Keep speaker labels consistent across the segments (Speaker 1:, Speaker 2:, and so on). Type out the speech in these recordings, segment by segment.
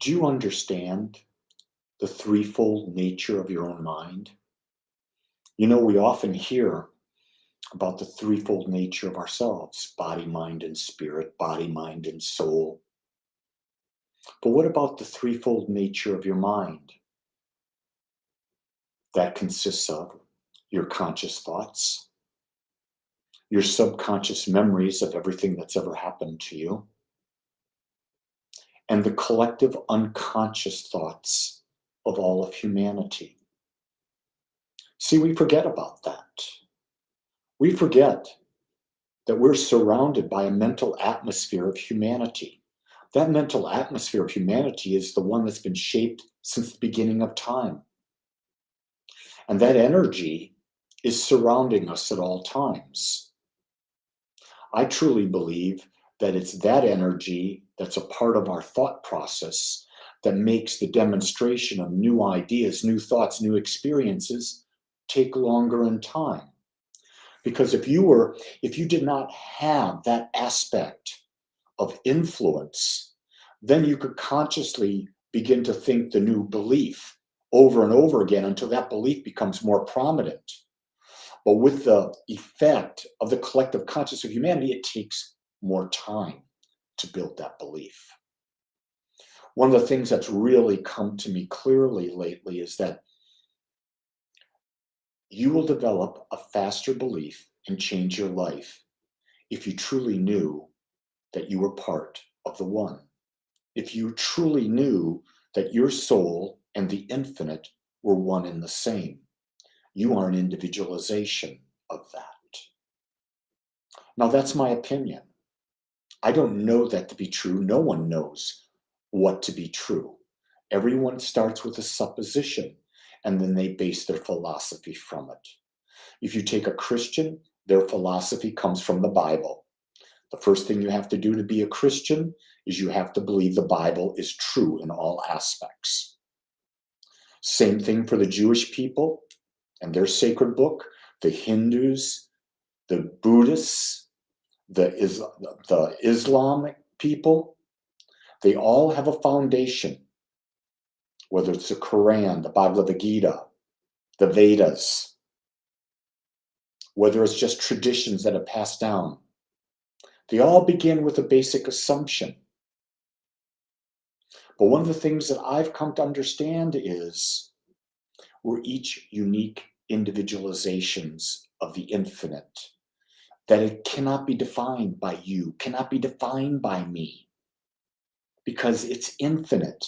Speaker 1: Do you understand the threefold nature of your own mind? We often hear about the threefold nature of ourselves: body, mind, and spirit, body, mind, and soul. But what about the threefold nature of your mind? That consists of your conscious thoughts, your subconscious memories of everything that's ever happened to you, and the collective unconscious thoughts of all of humanity. See, we forget about that. We forget that we're surrounded by a mental atmosphere of humanity. That mental atmosphere of humanity is the one that's been shaped since the beginning of time. And that energy is surrounding us at all times. I truly believe that it's that energy that's a part of our thought process that makes the demonstration of new ideas, new thoughts, new experiences take longer in time. Because if you did not have that aspect of influence, then you could consciously begin to think the new belief over and over again until that belief becomes more prominent. But with the effect of the collective consciousness of humanity, it takes more time to build that belief. One of the things that's really come to me clearly lately is that you will develop a faster belief and change your life if you truly knew that you were part of the one. If you truly knew that your soul and the infinite were one and the same. You are an individualization of that. Now, that's my opinion. I don't know that to be true. No one knows what to be true. Everyone starts with a supposition, and then they base their philosophy from it. If you take a Christian, their philosophy comes from the Bible. The first thing you have to do to be a Christian is you have to believe the Bible is true in all aspects. Same thing for the Jewish people and their sacred book, the Hindus, the Buddhists, the Islamic people. They all have a foundation, whether it's the Quran, the Bhagavad Gita, the Vedas, whether it's just traditions that are passed down. They all begin with a basic assumption. But one of the things that I've come to understand is we're each unique individualizations of the infinite, that it cannot be defined by you, cannot be defined by me, because it's infinite.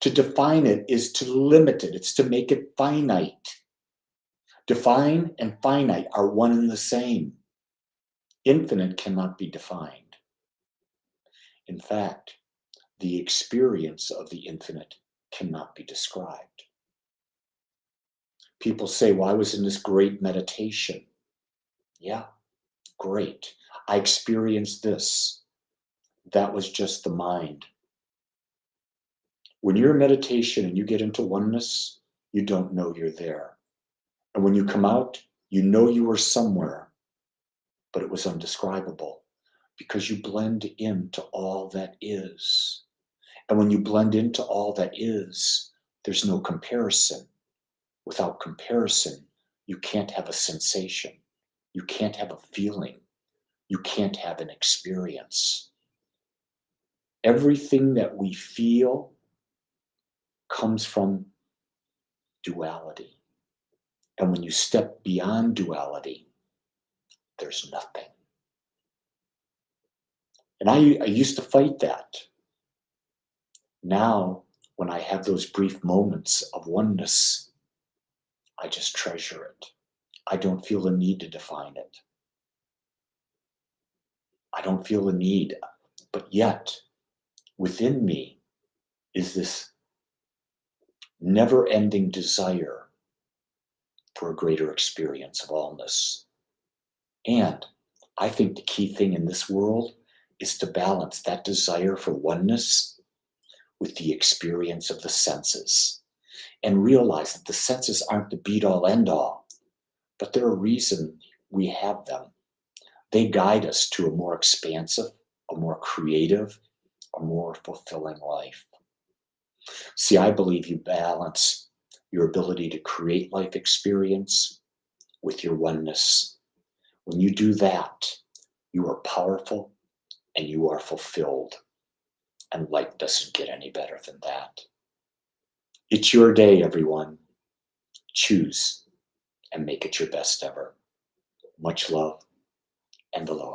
Speaker 1: To define it is to limit it, it's to make it finite. Define and finite are one and the same. Infinite cannot be defined. In fact, the experience of the infinite cannot be described. People say, well, I was in this great meditation. Yeah, great. I experienced this. That was just the mind. When you're in meditation and you get into oneness, you don't know you're there. And when you come out, you know you were somewhere, but it was undescribable because you blend into all that is. And when you blend into all that is, there's no comparison. Without comparison, you can't have a sensation. You can't have a feeling. You can't have an experience. Everything that we feel comes from duality. And when you step beyond duality, there's nothing. And I used to fight that. Now, when I have those brief moments of oneness, I just treasure it. I don't feel the need to define it. I don't feel the need, but yet within me is this never-ending desire for a greater experience of allness. And I think the key thing in this world is to balance that desire for oneness with the experience of the senses and realize that the senses aren't the be-all end-all, but they're a reason we have them. They guide us to a more expansive, a more creative, a more fulfilling life. See, I believe you balance your ability to create life experience with your oneness. When you do that, you are powerful and you are fulfilled. And life doesn't get any better than that. It's your day, everyone. Choose and make it your best ever. Much love and aloha.